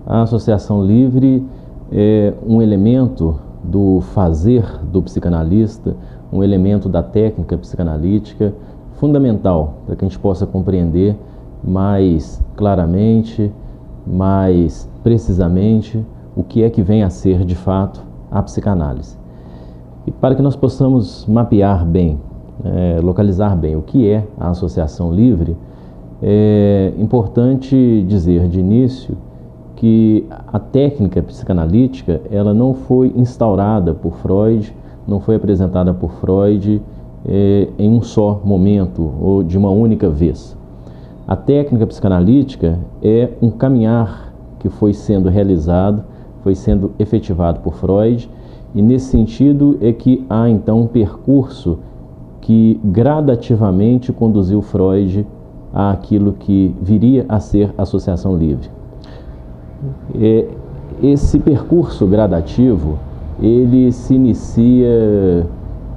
a associação livre é um elemento do fazer do psicanalista, um elemento da técnica psicanalítica fundamental para que a gente possa compreender mais claramente, mais precisamente o que é que vem a ser de fato a psicanálise. E para que nós possamos mapear bem, localizar bem o que é a associação livre, é importante dizer de início que a técnica psicanalítica ela não foi instaurada por Freud, não foi apresentada por Freud em um só momento ou de uma única vez. A técnica psicanalítica é um caminhar que foi sendo realizado, foi sendo efetivado por Freud, e nesse sentido é que há então um percurso que gradativamente conduziu Freud àquilo que viria a ser a associação livre. Esse percurso gradativo, ele se inicia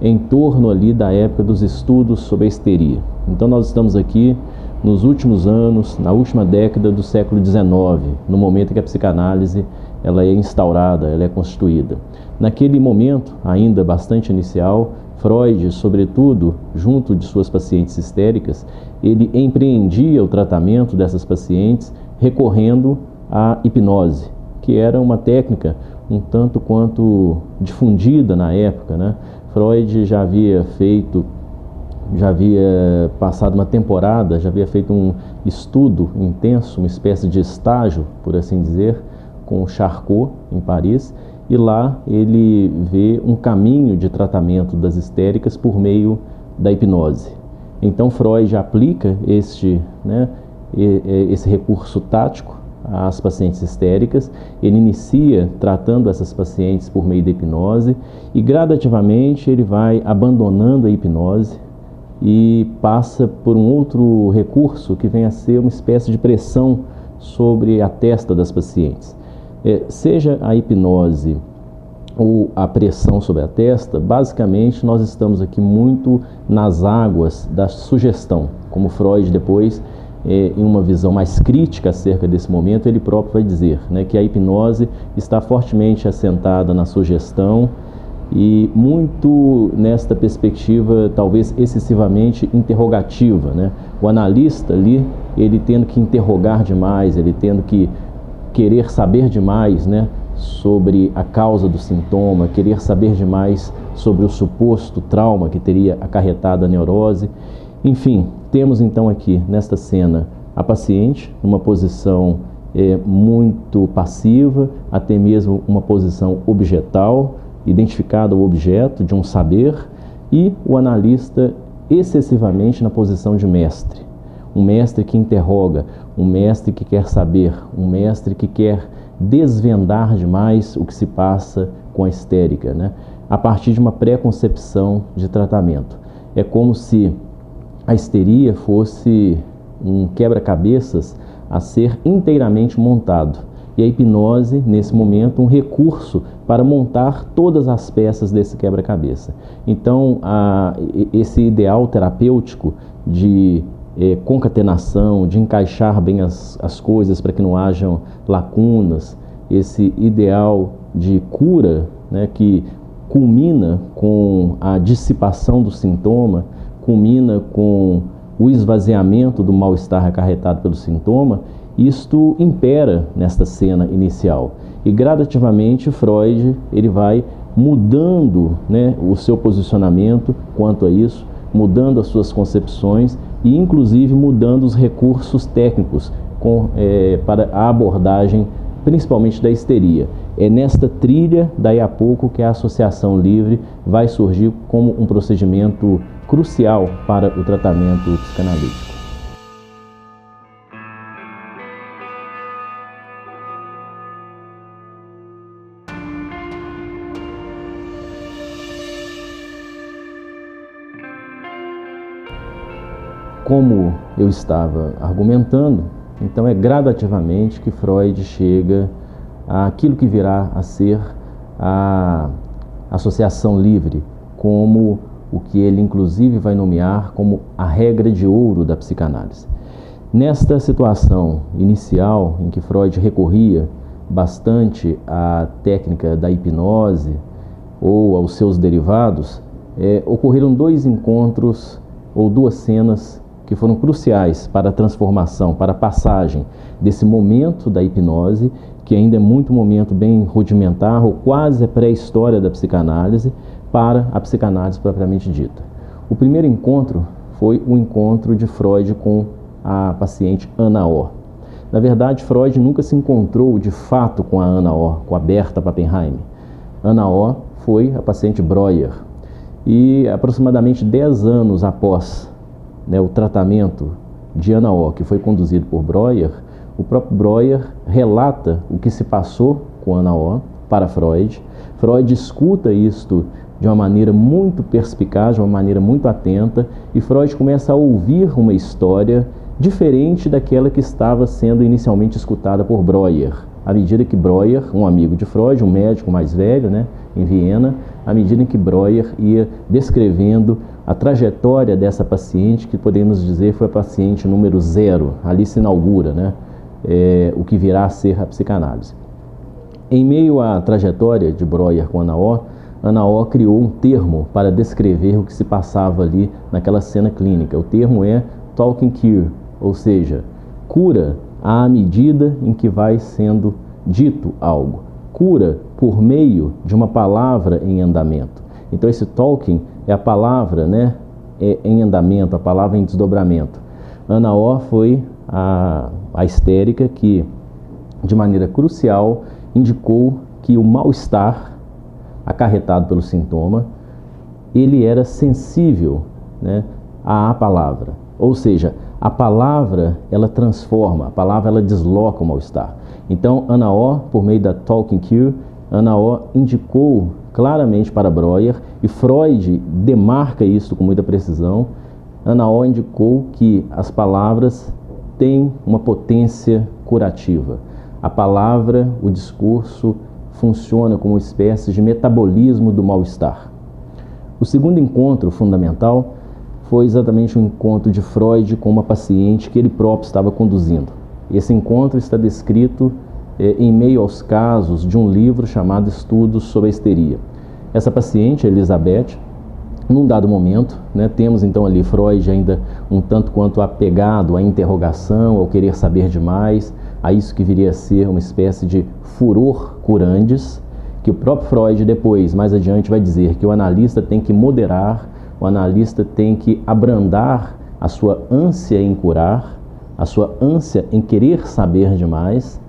em torno ali da época dos estudos sobre a histeria. Então nós estamos aqui nos últimos anos, na última década do século XIX, no momento em que a psicanálise ela é instaurada, ela é constituída. Naquele momento, ainda bastante inicial, Freud, sobretudo, junto de suas pacientes histéricas, ele empreendia o tratamento dessas pacientes recorrendo à hipnose, que era uma técnica um tanto quanto difundida na época, né? Freud já havia passado uma temporada, já havia feito um estudo intenso, uma espécie de estágio, por assim dizer, com Charcot, em Paris, e lá ele vê um caminho de tratamento das histéricas por meio da hipnose. Então Freud aplica esse recurso tático às pacientes histéricas, ele inicia tratando essas pacientes por meio da hipnose e gradativamente ele vai abandonando a hipnose e passa por um outro recurso que vem a ser uma espécie de pressão sobre a testa das pacientes. Seja a hipnose ou a pressão sobre a testa, basicamente nós estamos aqui muito nas águas da sugestão, como Freud depois, em uma visão mais crítica acerca desse momento, ele próprio vai dizer, né, que a hipnose está fortemente assentada na sugestão e muito nesta perspectiva, talvez excessivamente interrogativa, né? O analista ali, ele tendo que interrogar demais, ele tendo que querer saber demais, né, sobre a causa do sintoma, querer saber demais sobre o suposto trauma que teria acarretado a neurose. Enfim, temos então aqui nesta cena a paciente numa posição muito passiva, até mesmo uma posição objetal, identificado o objeto de um saber, e o analista excessivamente na posição de mestre. Um mestre que interroga, um mestre que quer saber, um mestre que quer desvendar demais o que se passa com a histérica, né? A partir de uma pré-concepção de tratamento. É como se a histeria fosse um quebra-cabeças a ser inteiramente montado. E a hipnose, nesse momento, um recurso para montar todas as peças desse quebra-cabeça. Então, esse ideal terapêutico de concatenação, de encaixar bem as coisas para que não hajam lacunas, esse ideal de cura, né, que culmina com a dissipação do sintoma, culmina com o esvaziamento do mal-estar acarretado pelo sintoma, isto impera nesta cena inicial. E gradativamente Freud ele vai mudando, né, o seu posicionamento quanto a isso, mudando as suas concepções e inclusive mudando os recursos técnicos para a abordagem principalmente da histeria. É nesta trilha, daí a pouco, que a associação livre vai surgir como um procedimento crucial para o tratamento psicanalítico. Como eu estava argumentando, então é gradativamente que Freud chega àquilo que virá a ser a associação livre, como o que ele inclusive vai nomear como a regra de ouro da psicanálise. Nesta situação inicial em que Freud recorria bastante à técnica da hipnose ou aos seus derivados, ocorreram dois encontros ou duas cenas que foram cruciais para a transformação, para a passagem desse momento da hipnose, que ainda é muito momento bem rudimentar ou quase a pré-história da psicanálise, para a psicanálise propriamente dita. O primeiro encontro foi o encontro de Freud com a paciente Anna O. Na verdade, Freud nunca se encontrou de fato com a Anna O, com a Berta Pappenheim. Anna O foi a paciente Breuer. E aproximadamente 10 anos após o tratamento de Anna O, que foi conduzido por Breuer, o próprio Breuer relata o que se passou com Anna O para Freud. Freud escuta isto de uma maneira muito perspicaz, de uma maneira muito atenta, e Freud começa a ouvir uma história diferente daquela que estava sendo inicialmente escutada por Breuer. À medida que Breuer, um amigo de Freud, um médico mais velho, em Viena, à medida em que Breuer ia descrevendo a trajetória dessa paciente, que podemos dizer foi a paciente número 0, ali se inaugura o que virá a ser a psicanálise. Em meio à trajetória de Breuer com Anna O criou um termo para descrever o que se passava ali naquela cena clínica. O termo é talking cure, ou seja, cura à medida em que vai sendo dito algo. Cura por meio de uma palavra em andamento. Então esse talking é a palavra em andamento, a palavra em desdobramento. Anna O foi a histérica que, de maneira crucial, indicou que o mal-estar acarretado pelo sintoma, ele era sensível à palavra. Ou seja, a palavra ela transforma, a palavra ela desloca o mal-estar. Então, Anna O, por meio da Talking Cure, Anna O indicou claramente para Breuer, e Freud demarca isso com muita precisão. Anna O indicou que as palavras têm uma potência curativa. A palavra, o discurso, funciona como uma espécie de metabolismo do mal-estar. O segundo encontro fundamental foi exatamente o encontro de Freud com uma paciente que ele próprio estava conduzindo. Esse encontro está descrito em meio aos casos de um livro chamado Estudos sobre a Histeria. Essa paciente, Elizabeth, num dado momento, temos então ali Freud ainda um tanto quanto apegado à interrogação, ao querer saber demais, a isso que viria a ser uma espécie de furor curandes, que o próprio Freud depois, mais adiante, vai dizer que o analista tem que moderar, o analista tem que abrandar a sua ânsia em curar, a sua ânsia em querer saber demais,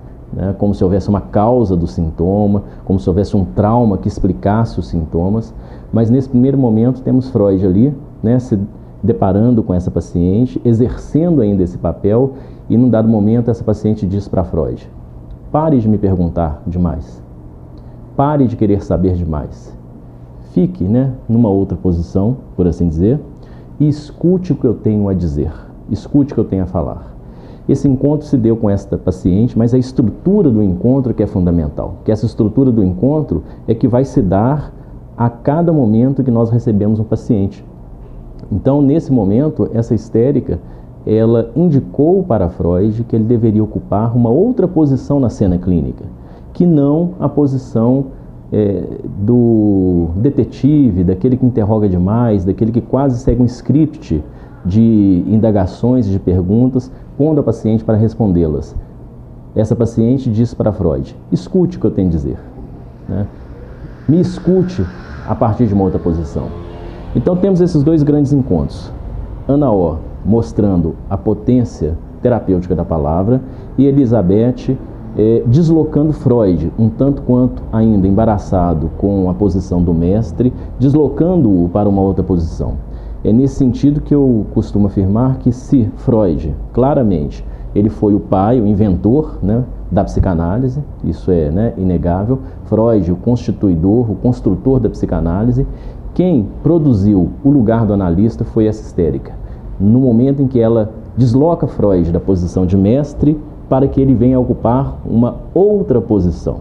como se houvesse uma causa do sintoma, como se houvesse um trauma que explicasse os sintomas. Mas nesse primeiro momento temos Freud ali, se deparando com essa paciente, exercendo ainda esse papel, e num dado momento essa paciente diz para Freud: pare de me perguntar demais, pare de querer saber demais, fique numa outra posição, por assim dizer, e escute o que eu tenho a dizer, escute o que eu tenho a falar. Esse encontro se deu com esta paciente, mas a estrutura do encontro que é fundamental, que essa estrutura do encontro é que vai se dar a cada momento que nós recebemos um paciente. Então, nesse momento, essa histérica, ela indicou para Freud que ele deveria ocupar uma outra posição na cena clínica, que não a posição do detetive, daquele que interroga demais, daquele que quase segue um script de indagações, de perguntas, pondo a paciente para respondê-las. Essa paciente diz para Freud: escute o que eu tenho a dizer, me escute a partir de uma outra posição. Então temos esses dois grandes encontros. Anna O mostrando a potência terapêutica da palavra, e Elizabeth deslocando Freud, um tanto quanto ainda embaraçado com a posição do mestre, deslocando-o para uma outra posição. É nesse sentido que eu costumo afirmar que, se Freud, claramente, ele foi o pai, o inventor da psicanálise, isso é inegável, Freud, o constituidor, o construtor da psicanálise, quem produziu o lugar do analista foi essa histérica, no momento em que ela desloca Freud da posição de mestre para que ele venha a ocupar uma outra posição.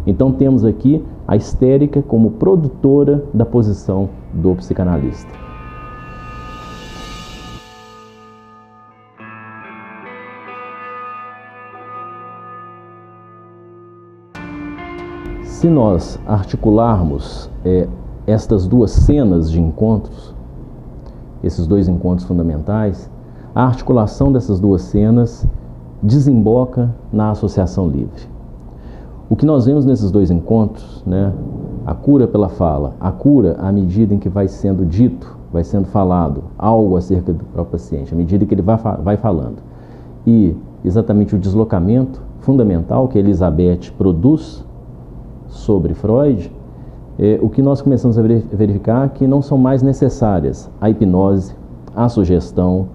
Então temos aqui a histérica como produtora da posição do psicanalista. Se nós articularmos estas duas cenas de encontros, esses dois encontros fundamentais, a articulação dessas duas cenas desemboca na associação livre. O que nós vemos nesses dois encontros, né, a cura pela fala, a cura à medida em que vai sendo dito, vai sendo falado algo acerca do próprio paciente, à medida que ele vai falando, e exatamente o deslocamento fundamental que Elizabeth produz sobre Freud, o que nós começamos a verificar que não são mais necessárias a hipnose, a sugestão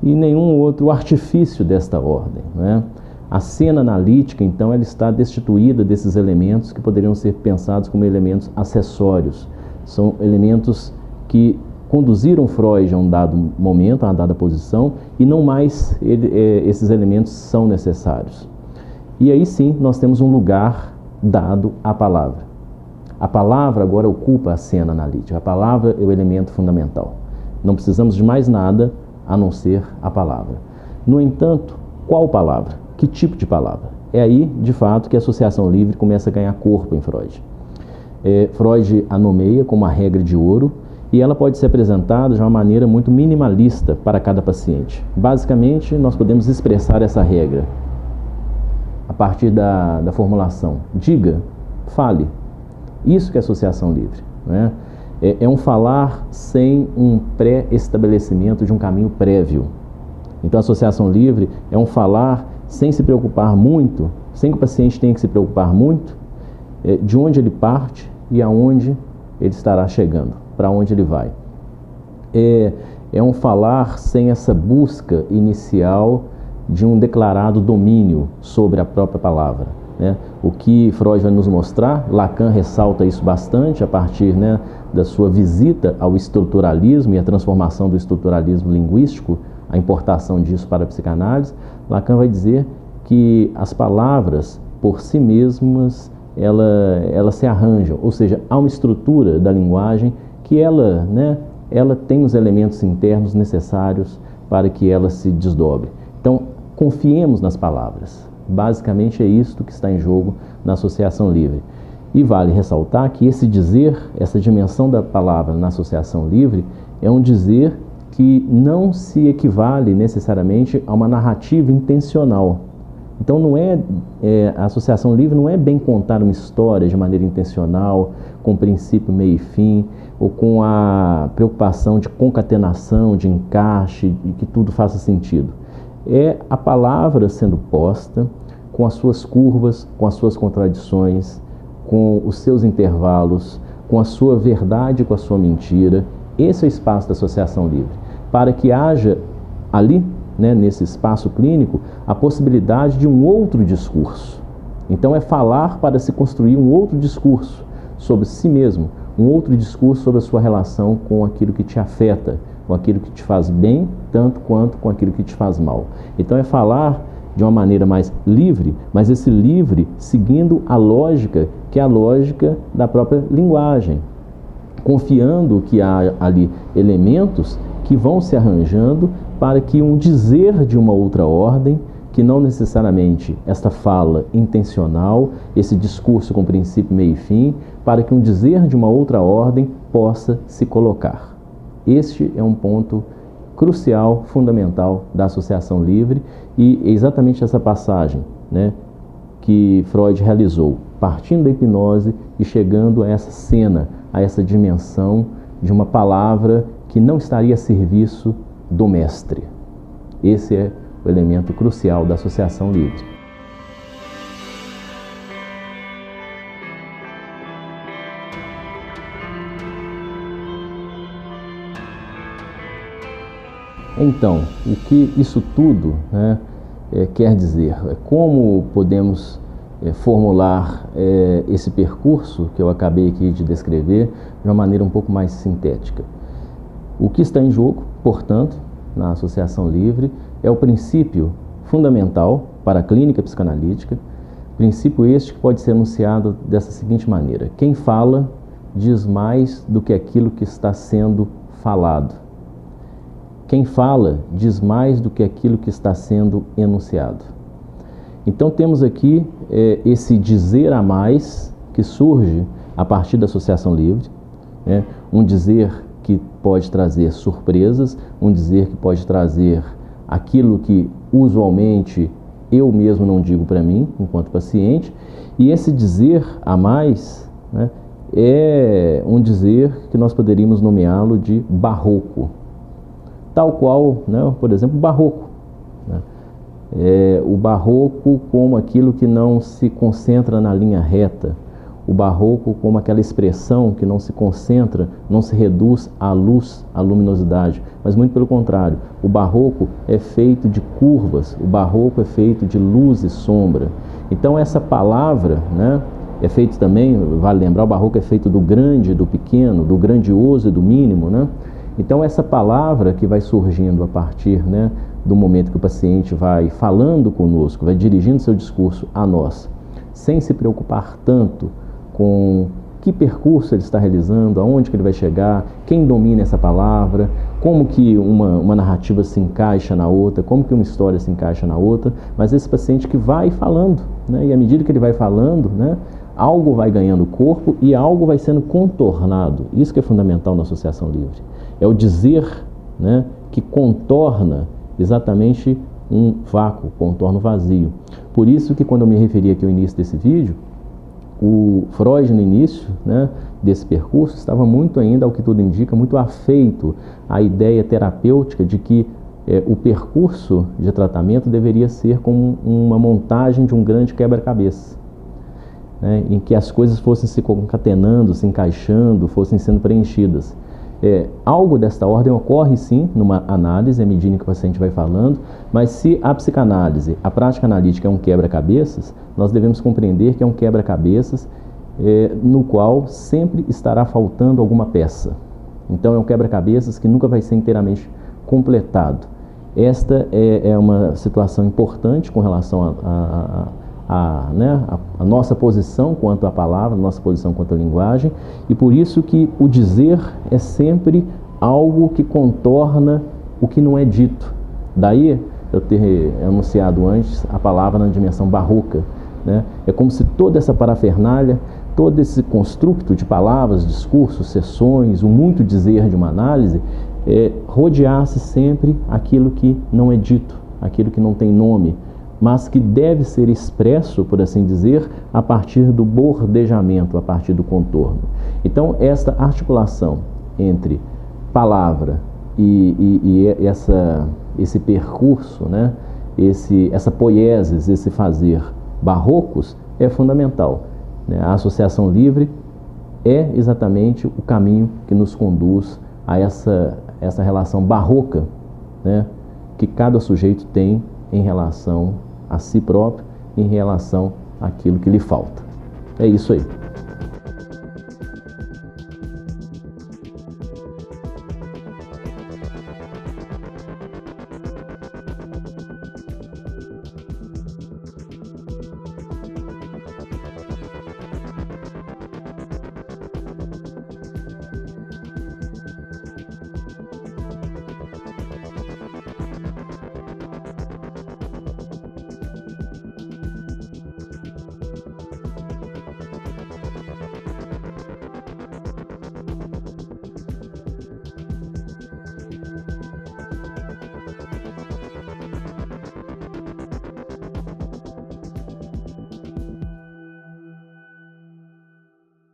e nenhum outro artifício desta ordem, né? A cena analítica, então, ela está destituída desses elementos que poderiam ser pensados como elementos acessórios. São elementos que conduziram Freud a um dado momento, a uma dada posição, e não mais esses elementos são necessários. E aí sim, nós temos um lugar dado à palavra. A palavra agora ocupa a cena analítica. A palavra é o elemento fundamental. Não precisamos de mais nada a não ser a palavra. No entanto, qual palavra? Que tipo de palavra? É aí, de fato, que a associação livre começa a ganhar corpo em Freud. Freud a nomeia como a regra de ouro e ela pode ser apresentada de uma maneira muito minimalista para cada paciente. Basicamente, nós podemos expressar essa regra a partir da formulação: diga, fale. Isso que é associação livre, né? É um falar sem um pré-estabelecimento de um caminho prévio. Então, a associação livre é um falar sem se preocupar muito, sem que o paciente tenha que se preocupar muito de onde ele parte e aonde ele estará chegando, para onde ele vai. É um falar sem essa busca inicial de um declarado domínio sobre a própria palavra, né? O que Freud vai nos mostrar, Lacan ressalta isso bastante a partir, né, da sua visita ao estruturalismo e a transformação do estruturalismo linguístico, a importação disso para a psicanálise. Lacan vai dizer que as palavras, por si mesmas, elas se arranjam, ou seja, há uma estrutura da linguagem que ela tem os elementos internos necessários para que ela se desdobre. Então, confiemos nas palavras. Basicamente é isto que está em jogo na associação livre. E vale ressaltar que esse dizer, essa dimensão da palavra na associação livre, é um dizer que não se equivale necessariamente a uma narrativa intencional. Então a associação livre não é bem contar uma história de maneira intencional, com princípio, meio e fim, ou com a preocupação de concatenação, de encaixe, e que tudo faça sentido. É a palavra sendo posta com as suas curvas, com as suas contradições, com os seus intervalos, com a sua verdade, com a sua mentira. Esse é o espaço da associação livre, para que haja ali, né, nesse espaço clínico, a possibilidade de um outro discurso. Então é falar para se construir um outro discurso sobre si mesmo, um outro discurso sobre a sua relação com aquilo que te afeta, com aquilo que te faz bem, tanto quanto com aquilo que te faz mal. Então é falar de uma maneira mais livre, mas esse livre seguindo a lógica, que é a lógica da própria linguagem, confiando que há ali elementos que vão se arranjando para que um dizer de uma outra ordem, que não necessariamente esta fala intencional, esse discurso com princípio, meio e fim, para que um dizer de uma outra ordem possa se colocar. Este é um ponto crucial, fundamental da associação livre, e é exatamente essa passagem, né, que Freud realizou, partindo da hipnose e chegando a essa cena, a essa dimensão de uma palavra que não estaria a serviço do mestre. Esse é o elemento crucial da associação livre. Então, o que isso tudo, né, quer dizer? Como podemos formular esse percurso que eu acabei aqui de descrever de uma maneira um pouco mais sintética? O que está em jogo, portanto, na associação livre, é o princípio fundamental para a clínica psicanalítica, princípio este que pode ser enunciado dessa seguinte maneira: quem fala diz mais do que aquilo que está sendo falado. Quem fala diz mais do que aquilo que está sendo enunciado. Então temos aqui esse dizer a mais que surge a partir da associação livre, né? Um dizer que pode trazer surpresas, um dizer que pode trazer aquilo que usualmente eu mesmo não digo para mim, enquanto paciente, e esse dizer a mais, né, é um dizer que nós poderíamos nomeá-lo de barroco, tal qual, né, por exemplo, barroco, né? O barroco como aquilo que não se concentra na linha reta, o barroco como aquela expressão que não se concentra, não se reduz à luz, à luminosidade, mas muito pelo contrário, o barroco é feito de curvas, o barroco é feito de luz e sombra. Então essa palavra, né, é feito também, vale lembrar, o barroco é feito do grande e do pequeno, do grandioso e do mínimo, né? Então essa palavra que vai surgindo a partir, né, do momento que o paciente vai falando conosco, vai dirigindo seu discurso a nós, sem se preocupar tanto com que percurso ele está realizando, aonde que ele vai chegar, quem domina essa palavra, como que uma narrativa se encaixa na outra, como que uma história se encaixa na outra, mas esse paciente que vai falando, né, e à medida que ele vai falando, né, algo vai ganhando corpo e algo vai sendo contornado. Isso que é fundamental na associação livre. É o dizer, né, que contorna exatamente um vácuo, contorna o vazio. Por isso que quando eu me referi aqui ao início desse vídeo, o Freud no início, né, desse percurso estava muito ainda, ao que tudo indica, muito afeito à ideia terapêutica de que o percurso de tratamento deveria ser como uma montagem de um grande quebra-cabeça, né, em que as coisas fossem se concatenando, se encaixando, fossem sendo preenchidas. Algo desta ordem ocorre sim numa análise, à medida que o paciente vai falando, mas se a psicanálise, a prática analítica é um quebra-cabeças, nós devemos compreender que é um quebra-cabeças no qual sempre estará faltando alguma peça. Então é um quebra-cabeças que nunca vai ser inteiramente completado. Esta é uma situação importante com relação a nossa posição quanto à palavra, a nossa posição quanto à linguagem, e por isso que o dizer é sempre algo que contorna o que não é dito. Daí eu ter anunciado antes a palavra na dimensão barroca, né? É como se toda essa parafernália, todo esse construto de palavras, discursos, sessões, o muito dizer de uma análise, rodeasse sempre aquilo que não é dito, aquilo que não tem nome, mas que deve ser expresso, por assim dizer, a partir do bordejamento, a partir do contorno. Então, esta articulação entre palavra e esse percurso, né, essa poieses, esse fazer barrocos, é fundamental, né? A associação livre é exatamente o caminho que nos conduz a essa relação barroca, né, que cada sujeito tem em relação a si próprio, em relação àquilo que lhe falta. É isso aí.